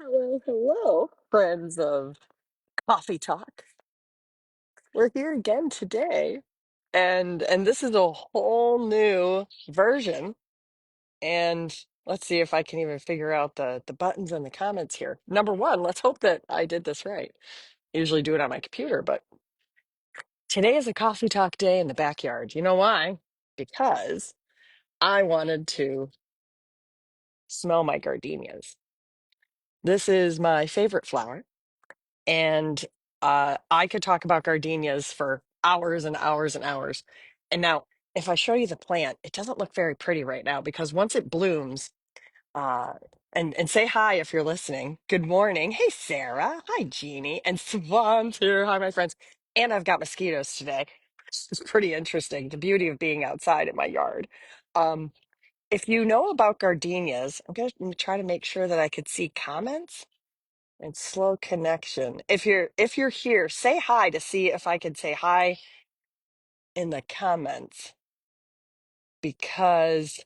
Hello, hello, friends of Coffee Talk. We're here again today, and this is a whole new version. And let's see if I can even figure out the buttons and the comments here. Number one, let's hope that I did this right. I usually do it on my computer, but today is a Coffee Talk day in the backyard. You know why? Because I wanted to smell my gardenias. This is my favorite flower. And I could talk about gardenias for hours and hours and hours. And now, if I show you the plant, it doesn't look very pretty right now because once it blooms, uh, and say hi if you're listening. Good morning. Hey, Sarah. Hi, Jeannie. And Swan's here. Hi, my friends. And I've got mosquitoes today. It's pretty interesting. The beauty of being outside in my yard. Um, if you know about gardenias, I'm going to try to make sure that I could see comments. And slow connection. If you're here, say hi to see if I can say hi in the comments because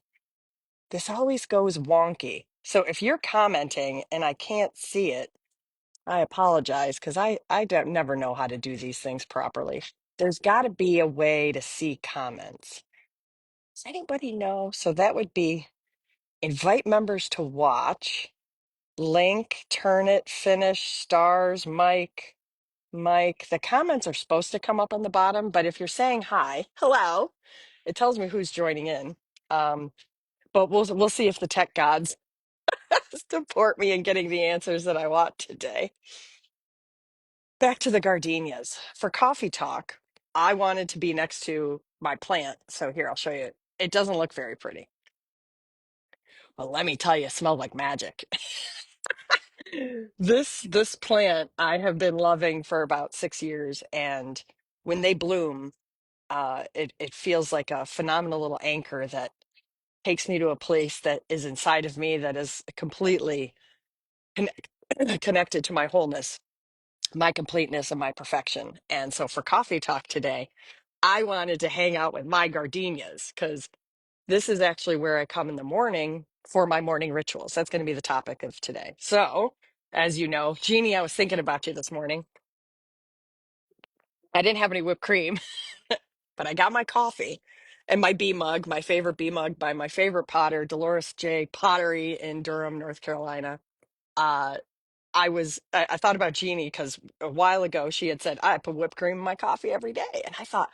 this always goes wonky. So if you're commenting and I can't see it, I apologize because I don't never know how to do these things properly. There's got to be a way to see comments. Does anybody know? So that would be invite members to watch, link, turn it, finish, stars, Mike, the comments are supposed to come up on the bottom, but if you're saying hi, hello, it tells me who's joining in. Um, but we'll see if the tech gods support me in getting the answers that I want today. Back to the gardenias. For coffee talk, I wanted to be next to my plant. So here, I'll show you. It doesn't look very pretty. Well, let me tell you, it smelled like magic. This plant I have been loving for about 6 years, and when they bloom, it feels like a phenomenal little anchor that takes me to a place that is inside of me that is completely connect, connected to my wholeness, my completeness, and my perfection. And so for coffee talk today, I wanted to hang out with my gardenias because this is actually where I come in the morning for my morning rituals. That's going to be the topic of today. So, as you know, Jeannie, I was thinking about you this morning. I didn't have any whipped cream, but I got my coffee and my bee mug, my favorite bee mug by my favorite potter, Dolores J. Pottery in Durham, North Carolina. Uh, I thought about Jeannie because a while ago she had said, I put whipped cream in my coffee every day. And I thought,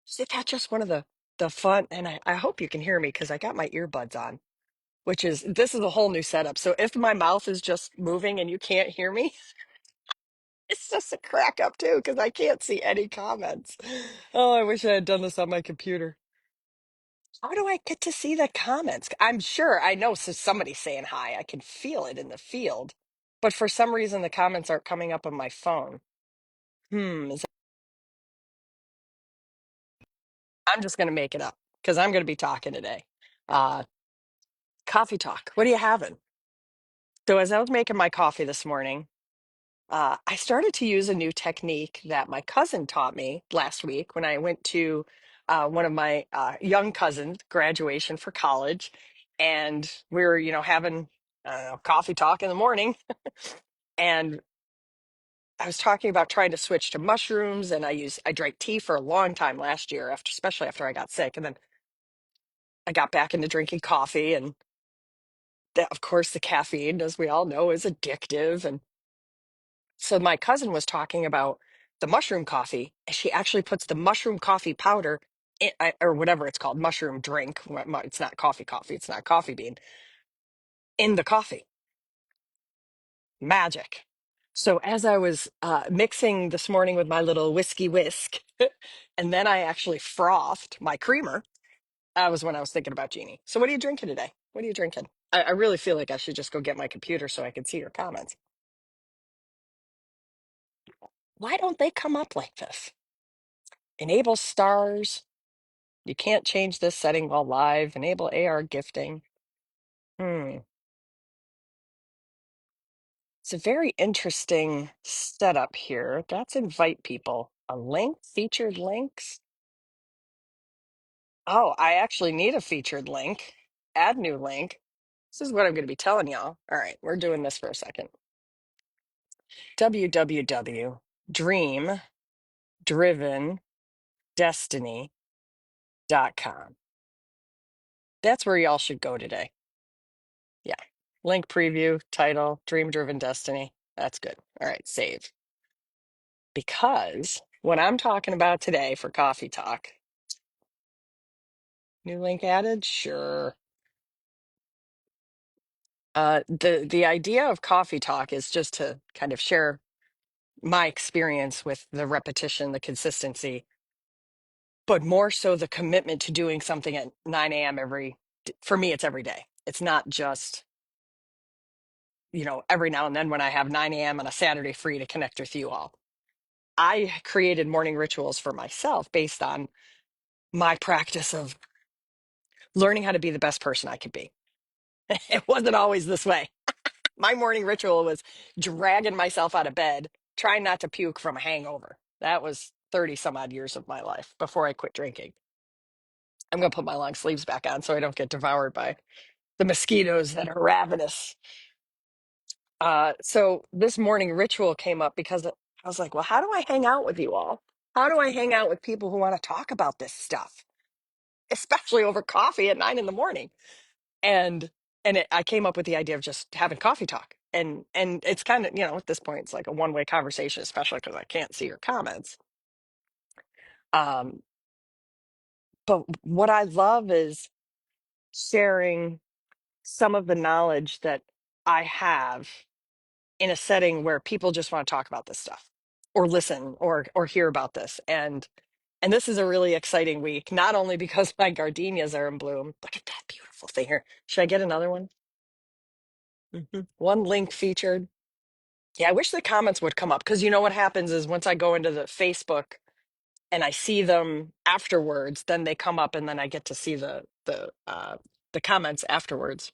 is that just one of the fun? And I hope you can hear me because I got my earbuds on, which is, this is a whole new setup. So if my mouth is just moving and you can't hear me, it's just a crack up too because I can't see any comments. Oh, I wish I had done this on my computer. How do I get to see the comments? I'm sure I know somebody's saying hi. I can feel it in the field. But for some reason, the comments aren't coming up on my phone. I'm just going to make it up because I'm going to be talking today. Uh, Coffee talk. What are you having? So, as I was making my coffee this morning, I started to use a new technique that my cousin taught me last week when I went to one of my young cousins' graduation for college, and we were, having I don't know, coffee talk in the morning, and I was talking about trying to switch to mushrooms, and I drank tea for a long time last year, especially after I got sick, and then I got back into drinking coffee, and that, of course, the caffeine, as we all know, is addictive, and so my cousin was talking about the mushroom coffee. And she actually puts the mushroom coffee powder or whatever it's called, mushroom drink. It's not coffee. It's not coffee bean in the coffee. Magic. So as I was mixing this morning with my little whiskey whisk, and then I actually frothed my creamer. That was when I was thinking about Jeannie. So what are you drinking today? What are you drinking? I really feel like I should just go get my computer so I can see your comments. Why don't they come up like this? Enable stars. You can't change this setting while live. Enable AR gifting. Hmm. It's a very interesting setup here. That's invite people. A link, featured links. Oh, I actually need a featured link. Add new link. This is what I'm going to be telling y'all. All right, we're doing this for a second. www.dreamdrivendestiny.com. That's where y'all should go today. Yeah. Link preview, title, Dream Driven Destiny. That's good. All right, save. Because what I'm talking about today for Coffee Talk, new link added? Sure. The idea of Coffee Talk is just to kind of share my experience with the repetition, the consistency, but more so the commitment to doing something at 9 a.m. For me, it's every day. It's not just, every now and then when I have 9 a.m. on a Saturday free to connect with you all. I created morning rituals for myself based on my practice of learning how to be the best person I could be. It wasn't always this way. My morning ritual was dragging myself out of bed, trying not to puke from a hangover. That was 30 some odd years of my life before I quit drinking. I'm going to put my long sleeves back on so I don't get devoured by the mosquitoes that are ravenous. So this morning ritual came up because I was like, well, how do I hang out with you all? How do I hang out with people who want to talk about this stuff, especially over coffee at 9 in the morning? And I came up with the idea of just having coffee talk. And it's kind of, at this point, it's like a one-way conversation, especially because I can't see your comments. Um, but what I love is sharing some of the knowledge that I have in a setting where people just want to talk about this stuff or listen or hear about this. And this is a really exciting week, not only because my gardenias are in bloom. Look at that beautiful thing here. Should I get another one? One link featured. Yeah, I wish the comments would come up because you know what happens is once I go into the Facebook and I see them afterwards, then they come up and then I get to see the comments afterwards.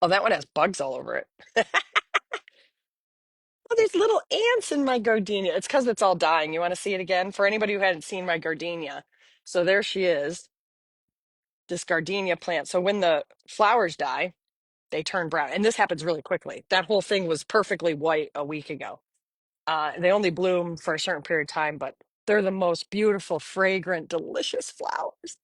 Oh, that one has bugs all over it. Oh, there's little ants in my gardenia. It's because it's all dying. You want to see it again? For anybody who hadn't seen my gardenia. So there she is, this gardenia plant. So when the flowers die, they turn brown. And this happens really quickly. That whole thing was perfectly white a week ago. They only bloom for a certain period of time, but they're the most beautiful, fragrant, delicious flowers.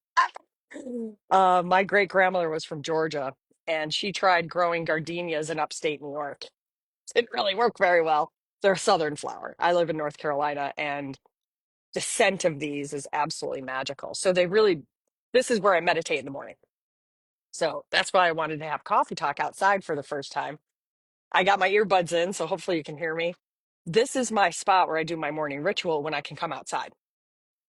My great grandmother was from Georgia, and she tried growing gardenias in upstate New York. Didn't really work very well. They're a southern flower. I live in North Carolina, and the scent of these is absolutely magical. So this is where I meditate in the morning. So that's why I wanted to have coffee talk outside for the first time. I got my earbuds in, so hopefully you can hear me. This is my spot where I do my morning ritual when I can come outside.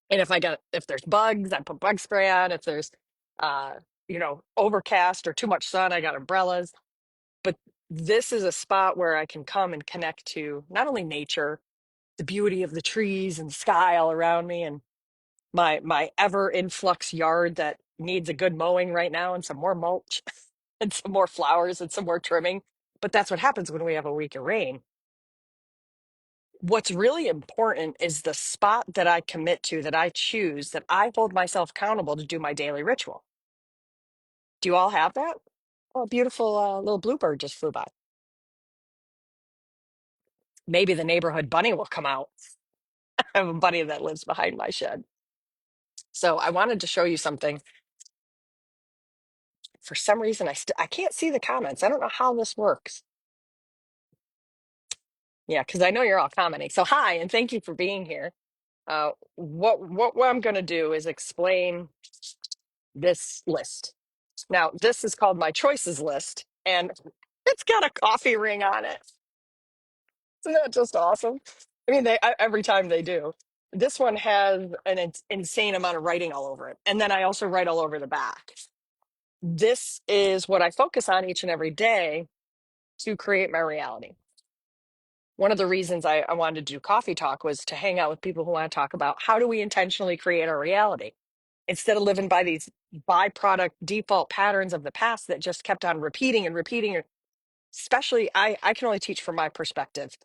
And if there's bugs, I put bug spray on. If there's uh, overcast or too much sun, I got umbrellas. But this is a spot where I can come and connect to not only nature, the beauty of the trees and sky all around me, and my ever influx yard that needs a good mowing right now and some more mulch and some more flowers and some more trimming. But that's what happens when we have a week of rain. What's really important is the spot that I commit to, that I choose, that I hold myself accountable to do my daily ritual. Do you all have that? Oh, a beautiful little bluebird just flew by. Maybe the neighborhood bunny will come out. I have a bunny that lives behind my shed. So I wanted to show you something. For some reason, I can't see the comments. I don't know how this works. Yeah, because I know you're all commenting. So hi, and thank you for being here. What I'm going to do is explain this list. Now, this is called my choices list, and it's got a coffee ring on it. Isn't that just awesome? I mean, every time they do. This one has an insane amount of writing all over it, and then I also write all over the back. This is what I focus on each and every day to create my reality. One of the reasons I wanted to do coffee talk was to hang out with people who want to talk about how do we intentionally create our reality instead of living by these byproduct default patterns of the past that just kept on repeating and repeating. Especially, I can only teach from my perspective.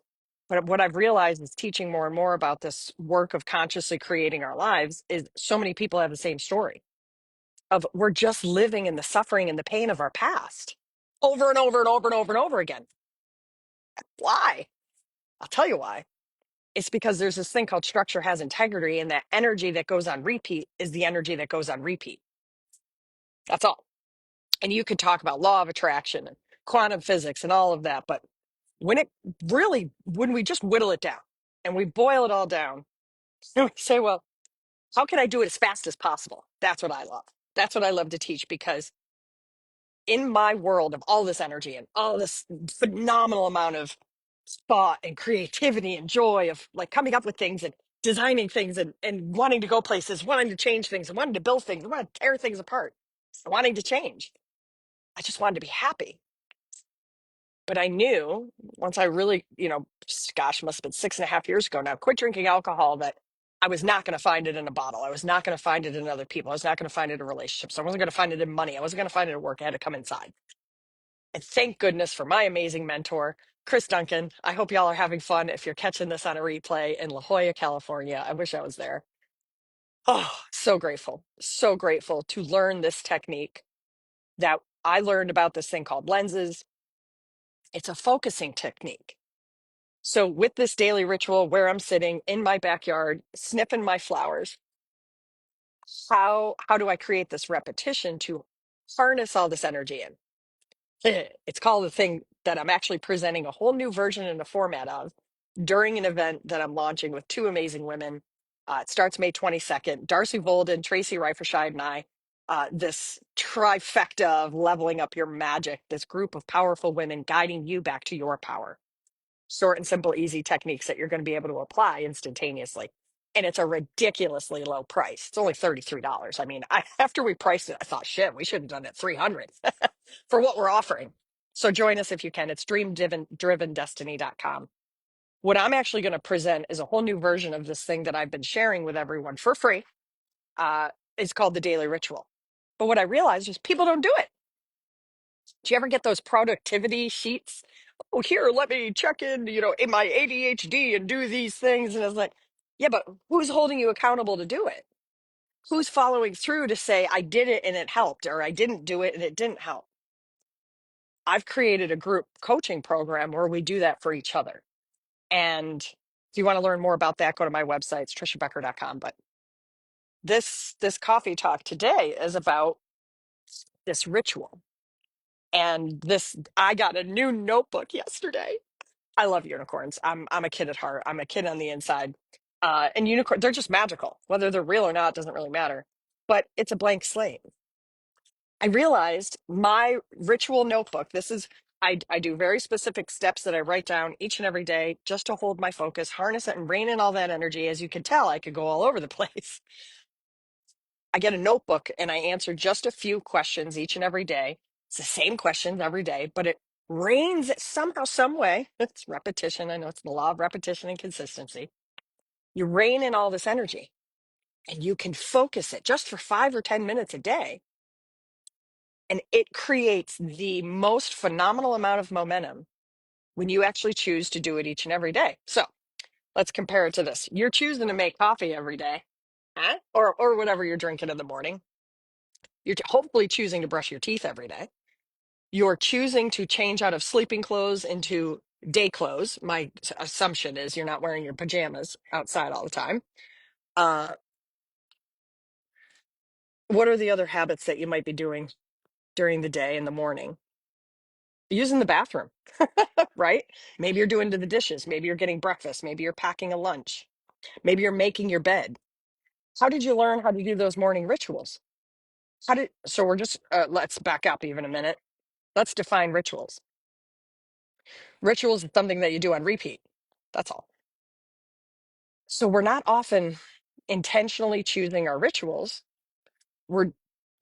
But what I've realized is teaching more and more about this work of consciously creating our lives is so many people have the same story of we're just living in the suffering and the pain of our past over and over and over and over and over again. Why? I'll tell you why. It's because there's this thing called structure has integrity, and that energy that goes on repeat is the energy that goes on repeat. That's all. And you could talk about law of attraction and quantum physics and all of that, but when we just whittle it down and we boil it all down, and we say, well, how can I do it as fast as possible? That's what I love. That's what I love to teach, because in my world of all this energy and all this phenomenal amount of thought and creativity and joy of like coming up with things and designing things and wanting to go places, wanting to change things and wanting to build things, wanting to tear things apart, wanting to change. I just wanted to be happy. But I knew once I really, gosh, must have been 6.5 years ago now, quit drinking alcohol, that I was not going to find it in a bottle. I was not going to find it in other people. I was not going to find it in relationships. I wasn't going to find it in money. I wasn't going to find it at work. I had to come inside. And thank goodness for my amazing mentor, Chris Duncan. I hope y'all are having fun if you're catching this on a replay in La Jolla, California. I wish I was there. Oh, so grateful. So grateful to learn this technique that I learned about this thing called lenses. It's a focusing technique. So with this daily ritual where I'm sitting in my backyard, sniffing my flowers, how do I create this repetition to harness all this energy in? It's called the thing that I'm actually presenting a whole new version and a format of during an event that I'm launching with two amazing women. It starts May 22nd. Darcy Volden, Tracy Reiferscheid, and I, this trifecta of leveling up your magic, this group of powerful women guiding you back to your power. Short and simple, easy techniques that you're going to be able to apply instantaneously. And it's a ridiculously low price. It's only $33. I mean, after we priced it, I thought, shit, we should have done it 300 for what we're offering. So join us if you can. It's dream-driven-destiny.com. What I'm actually going to present is a whole new version of this thing that I've been sharing with everyone for free. It's called the Daily Ritual. But what I realized is people don't do it. Do you ever get those productivity sheets? Oh, here, let me check in my ADHD and do these things. And it's like, yeah, but who's holding you accountable to do it? Who's following through to say, I did it and it helped, or I didn't do it and it didn't help? I've created a group coaching program where we do that for each other. And if you want to learn more about that, go to my website, it's trishabecker.com. But this coffee talk today is about this ritual. And I got a new notebook yesterday. I love unicorns. I'm a kid at heart. I'm a kid on the inside. And unicorn, they're just magical. Whether they're real or not doesn't really matter. But it's a blank slate. I realized my ritual notebook, I do very specific steps that I write down each and every day just to hold my focus, harness it, and rein in all that energy. As you can tell, I could go all over the place. I get a notebook and I answer just a few questions each and every day. It's the same questions every day, but it reigns somehow, some way. It's repetition. I know it's the law of repetition and consistency. You rein in all this energy and you can focus it just for 5 or 10 minutes a day. And it creates the most phenomenal amount of momentum when you actually choose to do it each and every day. So let's compare it to this. You're choosing to make coffee every day, huh? Or whatever you're drinking in the morning. You're hopefully choosing to brush your teeth every day. You're choosing to change out of sleeping clothes into day clothes. My assumption is you're not wearing your pajamas outside all the time. Uh, what are the other habits that you might be doing during the day in the morning? Using the bathroom, right? Maybe you're doing to the dishes. Maybe you're getting breakfast. Maybe you're packing a lunch. Maybe you're making your bed. How did you learn how to do those morning rituals? So we're just, let's back up even a minute. Let's define rituals. Rituals is something that you do on repeat. That's all. So we're not often intentionally choosing our rituals. We're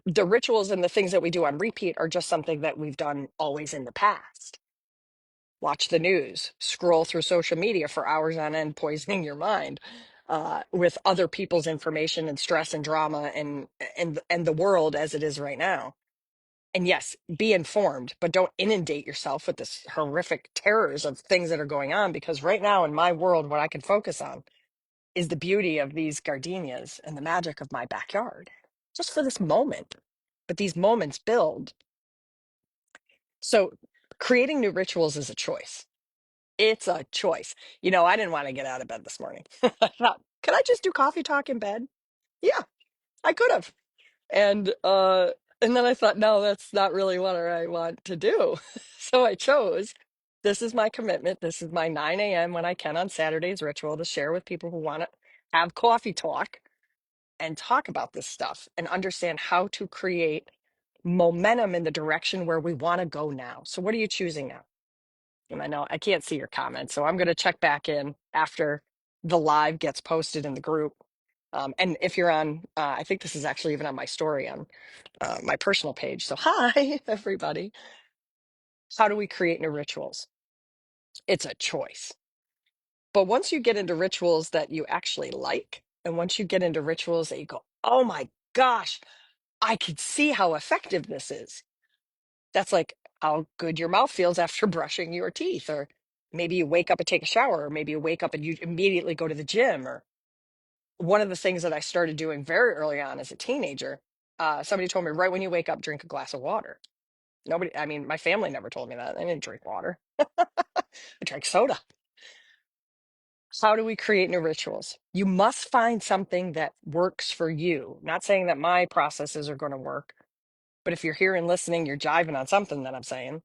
The rituals and the things that we do on repeat are just something that we've done always in the past. Watch the news, scroll through social media for hours on end, poisoning your mind with other people's information and stress and drama and the world as it is right now. And yes, be informed, but don't inundate yourself with this horrific terrors of things that are going on. Because right now in my world, what I can focus on is the beauty of these gardenias and the magic of my backyard, just for this moment. But these moments build. So creating new rituals is a choice. It's a choice. You know, I didn't want to get out of bed this morning. I thought, could I just do coffee talk in bed? Yeah, I could have. And then I thought, no, that's not really what I want to do. So I chose, this is my commitment. This is my 9 a.m. when I can on Saturdays ritual to share with people who want to have coffee talk and talk about this stuff and understand how to create momentum in the direction where we want to go now. So what are you choosing now? And I know I can't see your comments, so I'm going to check back in after the live gets posted in the group. And if you're on, I think this is actually even on my story on my personal page. So hi, everybody. How do we create new rituals? It's a choice. But once you get into rituals that you actually like, and once you get into rituals that you go, oh my gosh, I can see how effective this is. That's like how good your mouth feels after brushing your teeth, or maybe you wake up and take a shower, or maybe you wake up and you immediately go to the gym. Or one of the things that I started doing very early on as a teenager, somebody told me right when you wake up, drink a glass of water. Nobody, I mean, my family never told me that. I didn't drink water. I drank soda. How do we create new rituals? You must find something that works for you. Not saying that my processes are going to work, but if you're here and listening, you're jiving on something that I'm saying.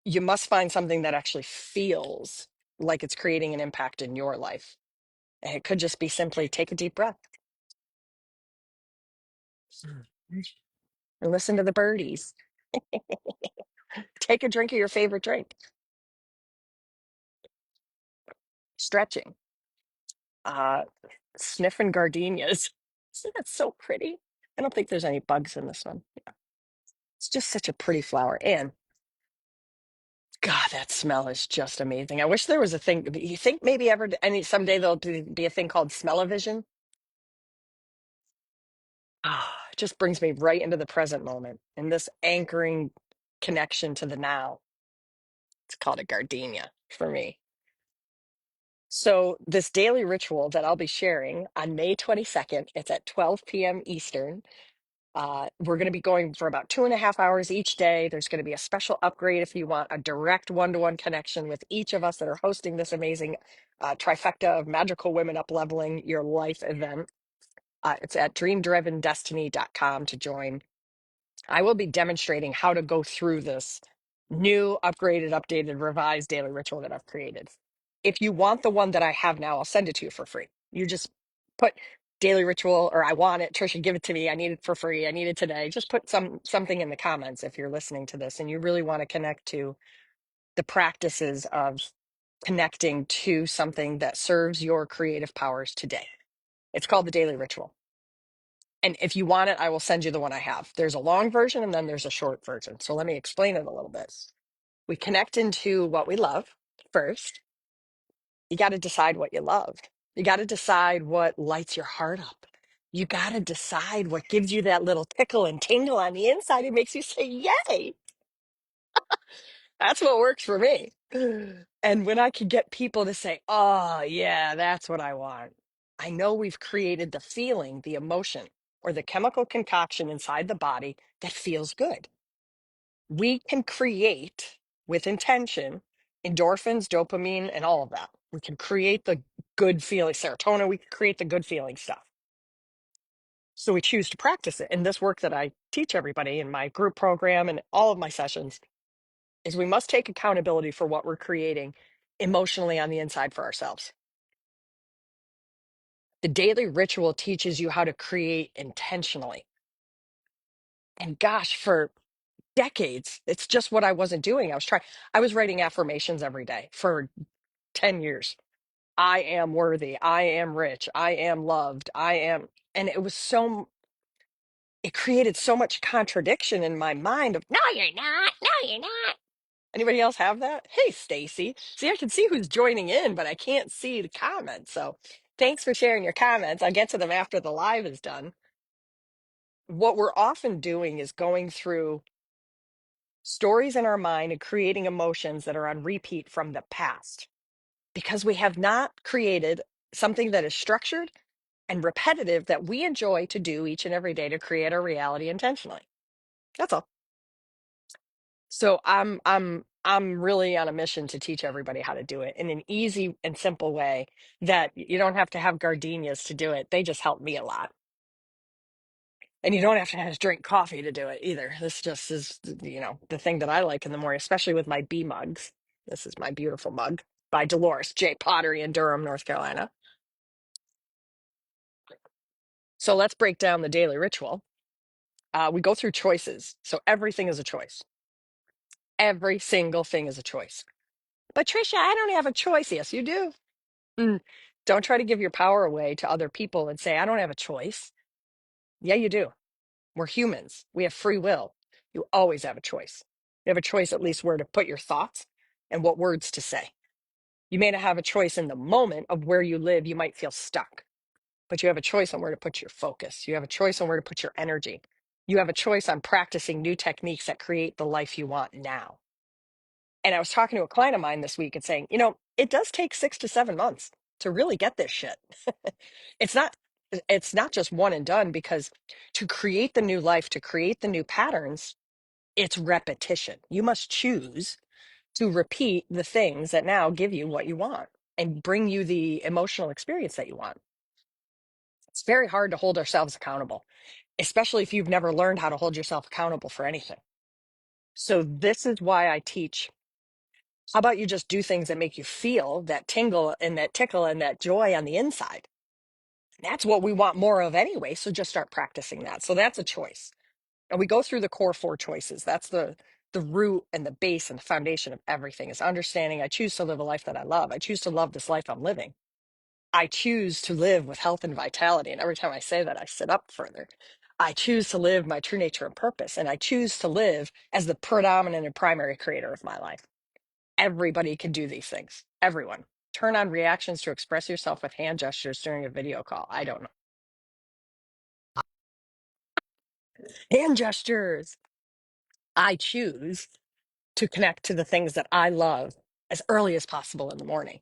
You must find something that actually feels like it's creating an impact in your life. And it could just be simply take a deep breath and listen to the birdies. Take a drink of your favorite drink. Stretching. Uh, Sniffing gardenias. Isn't that so pretty? I don't think there's any bugs in this one. It's just such a pretty flower. And God, that smell is just amazing. I wish there was a thing. You think maybe ever any someday there'll be a thing called smell-o-vision? Ah, it just brings me right into the present moment and this anchoring connection to the now. It's called a gardenia for me. So, this daily ritual that I'll be sharing on May 22nd, it's at 12 p.m. Eastern. We're going to be going for about 2.5 hours each day. There's going to be a special upgrade if you want a direct one-to-one connection with each of us that are hosting this amazing trifecta of magical women up leveling your life event. It's at dreamdrivendestiny.com to join. I will be demonstrating how to go through this new, upgraded, updated, revised daily ritual that I've created. If you want the one that I have now, I'll send it to you for free. You just put daily ritual, or I want it, Trisha, give it to me. I need it for free. I need it today. Just put something in the comments if you're listening to this and you really want to connect to the practices of connecting to something that serves your creative powers today. It's called the daily ritual. And if you want it, I will send you the one I have. There's a long version and then there's a short version. So let me explain it a little bit. We connect into what we love first. You got to decide what you love. You got to decide what lights your heart up. You got to decide what gives you that little tickle and tingle on the inside. It makes you say, yay. That's what works for me. And when I can get people to say, oh, yeah, that's what I want, I know we've created the feeling, the emotion, or the chemical concoction inside the body that feels good. We can create with intention endorphins, dopamine, and all of that. We can create the good feeling, serotonin, we can create the good feeling stuff. So we choose to practice it. And this work that I teach everybody in my group program and all of my sessions is we must take accountability for what we're creating emotionally on the inside for ourselves. The daily ritual teaches you how to create intentionally. And gosh, for decades, it's just what I wasn't doing. I was writing affirmations every day for 10 years. I am worthy. I am rich. I am loved. And it created so much contradiction in my mind of, no, you're not. No, you're not. Anybody else have that? Hey, Stacy. See, I can see who's joining in, but I can't see the comments. So thanks for sharing your comments. I'll get to them after the live is done. What we're often doing is going through stories in our mind and creating emotions that are on repeat from the past because we have not created something that is structured and repetitive that we enjoy to do each and every day to create our reality intentionally. That's all. So I'm I'm really on a mission to teach everybody how to do it in an easy and simple way that you don't have to have gardenias to do it. They just help me a lot. And you don't have to have drink coffee to do it either. This just is, the thing that I like in the morning, especially with my bee mugs. This is my beautiful mug by Dolores J. Pottery in Durham, North Carolina. So let's break down the daily ritual. We go through choices. So everything is a choice. Every single thing is a choice. But Trisha, I don't have a choice. Yes, you do. Mm. Don't try to give your power away to other people and say, I don't have a choice. Yeah, you do. We're humans. We have free will. You always have a choice. You have a choice at least where to put your thoughts and what words to say. You may not have a choice in the moment of where you live. You might feel stuck, but you have a choice on where to put your focus. You have a choice on where to put your energy. You have a choice on practicing new techniques that create the life you want now. And I was talking to a client of mine this week and saying, it does take 6 to 7 months to really get this shit. It's not it's not just one and done because to create the new life, to create the new patterns, it's repetition. You must choose to repeat the things that now give you what you want and bring you the emotional experience that you want. It's very hard to hold ourselves accountable, especially if you've never learned how to hold yourself accountable for anything. So this is why I teach. How about you just do things that make you feel that tingle and that tickle and that joy on the inside? That's what we want more of anyway. So just start practicing that. So that's a choice. And we go through the core four choices. That's the root and the base and the foundation of everything is understanding I choose to live a life that I love. I choose to love this life I'm living. I choose to live with health and vitality. And every time I say that, I sit up further. I choose to live my true nature and purpose. And I choose to live as the predominant and primary creator of my life. Everybody can do these things. Everyone. Turn on reactions to express yourself with hand gestures during a video call. I don't know. Hand gestures. I choose to connect to the things that I love as early as possible in the morning.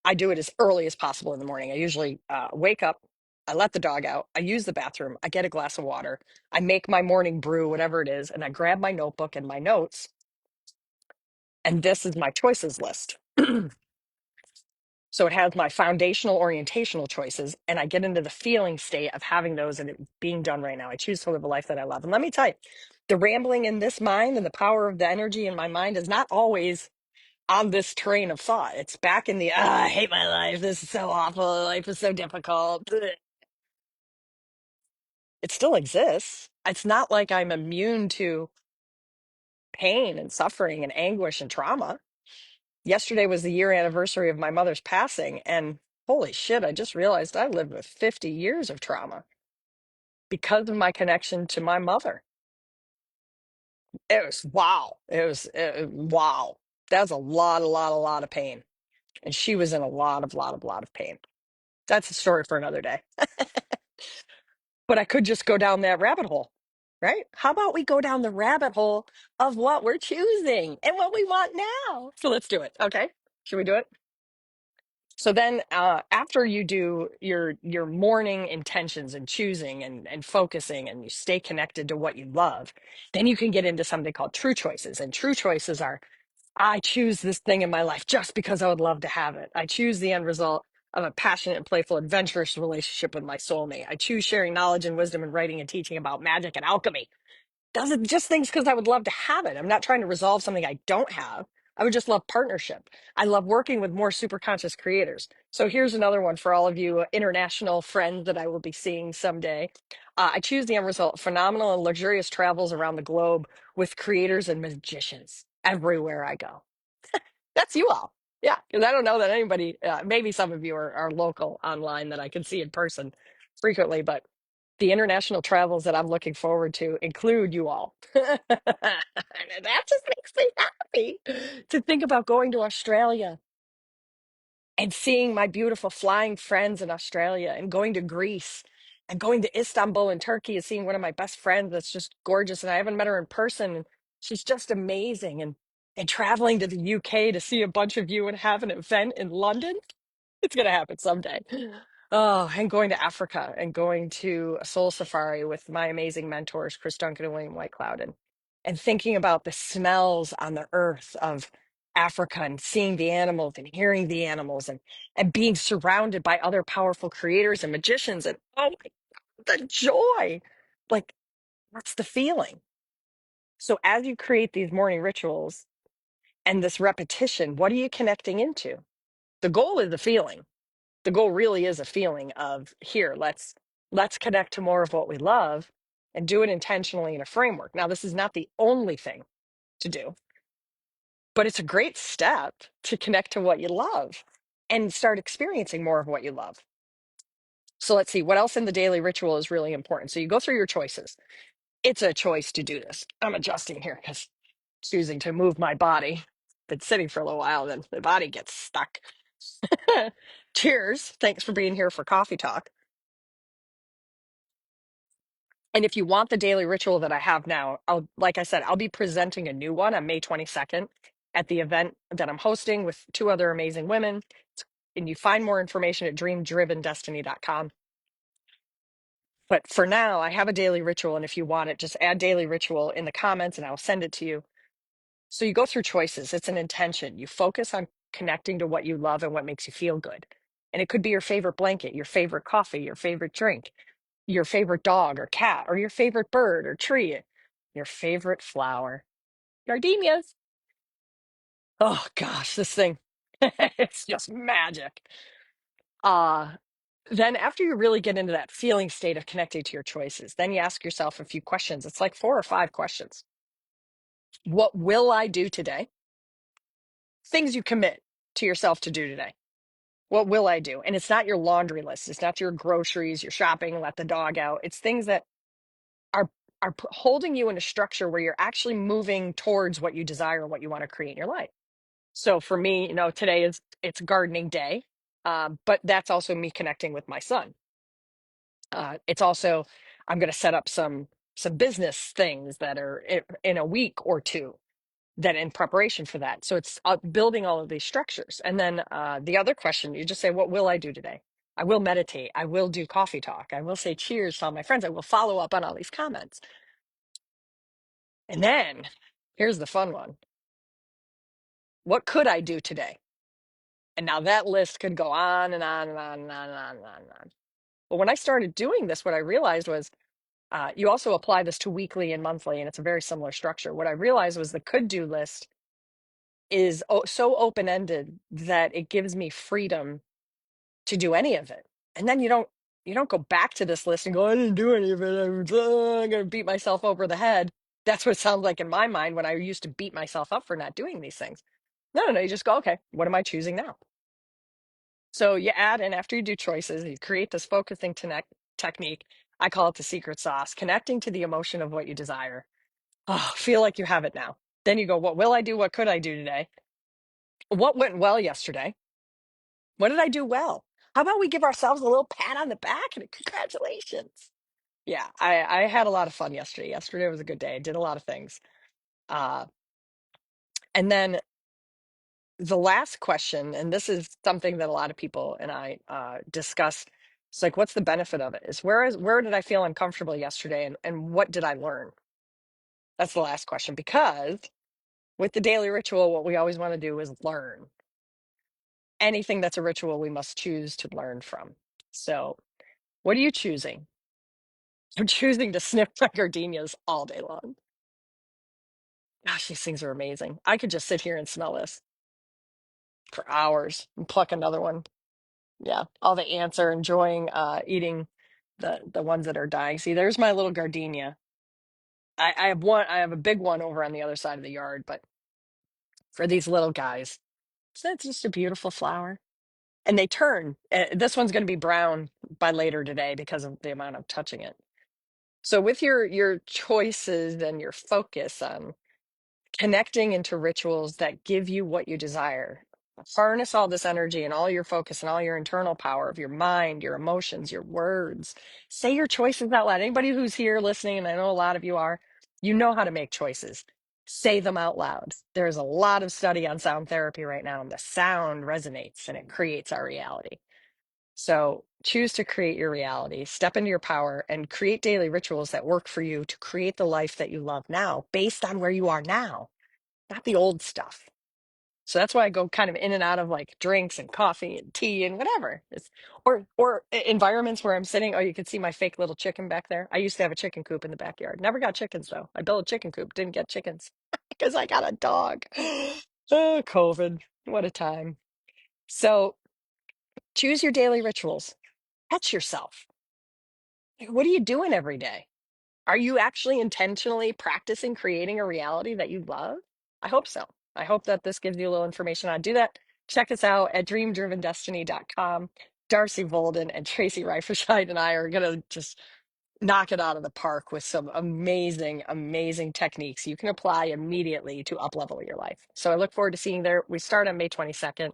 I do it as early as possible in the morning. I usually wake up, I let the dog out, I use the bathroom, I get a glass of water, I make my morning brew, whatever it is, and I grab my notebook and my notes. And this is my choices list. So it has my foundational orientational choices, and I get into the feeling state of having those and it being done right now. I choose to live a life that I love. And let me tell you, the rambling in this mind and the power of the energy in my mind is not always on this train of thought. It's back in the, I hate my life. This is so awful. Life is so difficult. Blech. It still exists. It's not like I'm immune to pain and suffering and anguish and trauma. Yesterday was the year anniversary of my mother's passing, and holy shit, I just realized I lived with 50 years of trauma because of my connection to my mother. It was wow. Wow. That was a lot of pain. And she was in a lot of pain. That's a story for another day. But I could just go down that rabbit hole, right? How about we go down the rabbit hole of what we're choosing and what we want now? So let's do it. Okay. Should we do it? So then after you do your morning intentions and choosing and focusing and you stay connected to what you love, then you can get into something called true choices. And true choices are I choose this thing in my life just because I would love to have it. I choose the end result of a passionate and playful, adventurous relationship with my soulmate. I choose sharing knowledge and wisdom and writing and teaching about magic and alchemy. Does it just things because I would love to have it. I'm not trying to resolve something I don't have. I would just love partnership. I love working with more super conscious creators. So here's another one for all of you international friends that I will be seeing someday. I choose the end result phenomenal and luxurious travels around the globe with creators and magicians everywhere I go. That's you all. Yeah, because I don't know that anybody, maybe some of you are local online that I can see in person frequently, but the international travels that I'm looking forward to include you all. That just makes me happy to think about going to Australia and seeing my beautiful flying friends in Australia and going to Greece and going to Istanbul in Turkey and seeing one of my best friends that's just gorgeous. And I haven't met her in person. And she's just amazing. And traveling to the UK to see a bunch of you and have an event in London. It's going to happen someday. Oh, and going to Africa and going to a soul safari with my amazing mentors, Chris Duncan and William Whitecloud, and thinking about the smells on the earth of Africa and seeing the animals and hearing the animals and being surrounded by other powerful creators and magicians. And oh, the joy. Like, that's the feeling. So as you create these morning rituals and this repetition, what are you connecting into? The goal is the feeling. The goal really is a feeling of here, let's connect to more of what we love and do it intentionally in a framework. Now, this is not the only thing to do, but it's a great step to connect to what you love and start experiencing more of what you love. So let's see what else in the daily ritual is really important. So you go through your choices. It's a choice to do this. I'm adjusting here because choosing to move my body. Been sitting for a little while, then the body gets stuck. Cheers. Thanks for being here for Coffee Talk. And if you want the daily ritual that I have now, like I said, I'll be presenting a new one on May 22nd at the event that I'm hosting with two other amazing women. And you find more information at dreamdrivendestiny.com. But for now, I have a daily ritual. And if you want it, just add daily ritual in the comments and I'll send it to you. So you go through choices. It's an intention. You focus on connecting to what you love and what makes you feel good. And it could be your favorite blanket, your favorite coffee, your favorite drink, your favorite dog or cat, or your favorite bird or tree, your favorite flower. Gardenias. Oh gosh, this thing. It's just magic. Uh, then after you really get into that feeling state of connecting to your choices, then you ask yourself a few questions. It's like 4 or 5 questions. What will I do today? Things you commit to yourself to do today. What will I do? And it's not your laundry list. It's not your groceries, your shopping, let the dog out. It's things that are holding you in a structure where you're actually moving towards what you desire and what you want to create in your life. So for me, today it's gardening day, but that's also me connecting with my son. It's also I'm going to set up some business things that are in a week or two that in preparation for that. So it's building all of these structures. And then the other question, you just say, what will I do today? I will meditate. I will do coffee talk. I will say cheers to all my friends. I will follow up on all these comments. And then here's the fun one. What could I do today? And now that list could go on and on and on and on and on and on and on. But when I started doing this, what I realized was you also apply this to weekly and monthly, and it's a very similar structure. What I realized was the could do list is so open ended that it gives me freedom to do any of it. And then you don't go back to this list and go, I didn't do any of it. I'm going to beat myself over the head. That's what it sounds like in my mind when I used to beat myself up for not doing these things. No. You just go, okay, what am I choosing now? So you add, and after you do choices, you create this focusing technique. I call it the secret sauce, connecting to the emotion of what you desire. Oh, feel like you have it now. Then you go, what will I do? What could I do today? What went well yesterday? What did I do well? How about we give ourselves a little pat on the back and a congratulations? Yeah, I had a lot of fun yesterday. Yesterday was a good day. I did a lot of things. Uh, and then the last question, and this is something that a lot of people and I discuss. It's like, what's the benefit of it? Where did I feel uncomfortable yesterday, and what did I learn? That's the last question, because with the daily ritual, what we always want to do is learn. Anything that's a ritual, we must choose to learn from. So, what are you choosing? I'm choosing to sniff my gardenias all day long. Gosh, these things are amazing. I could just sit here and smell this for hours and pluck another one. Yeah, all the ants are enjoying eating the ones that are dying. See, there's my little gardenia. I have one. I have a big one over on the other side of the yard, but for these little guys, so it's just a beautiful flower. And they turn. This one's going to be brown by later today because of the amount of touching it. So with your choices and your focus on connecting into rituals that give you what you desire. Harness all this energy and all your focus and all your internal power of your mind, your emotions, your words. Say your choices out loud. Anybody who's here listening, and I know a lot of you are, you know how to make choices. Say them out loud. There's a lot of study on sound therapy right now, and the sound resonates and it creates our reality. So choose to create your reality, step into your power, and create daily rituals that work for you to create the life that you love now based on where you are now, not the old stuff. So that's why I go kind of in and out of like drinks and coffee and tea and whatever. Environments where I'm sitting. Oh, you can see my fake little chicken back there. I used to have a chicken coop in the backyard. Never got chickens though. I built a chicken coop, didn't get chickens because I got a dog. Oh, COVID. What a time. So choose your daily rituals. Catch yourself. Like, what are you doing every day? Are you actually intentionally practicing creating a reality that you love? I hope so. I hope that this gives you a little information on how to do that. Check us out at dreamdrivendestiny.com. Darcy Volden and Tracy Reifferscheid and I are going to just knock it out of the park with some amazing, amazing techniques you can apply immediately to uplevel your life. So I look forward to seeing you there. We start on May 22nd.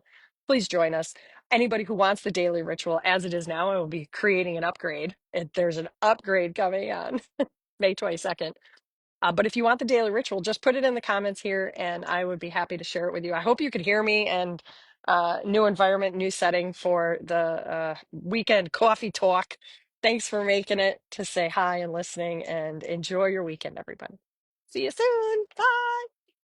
Please join us. Anybody who wants the daily ritual as it is now, I will be creating an upgrade. There's an upgrade coming on May 22nd. But if you want the daily ritual, just put it in the comments here and I would be happy to share it with you. I hope you could hear me and new environment, new setting for the weekend coffee talk. Thanks for making it to say hi and listening and enjoy your weekend, everybody. See you soon. Bye.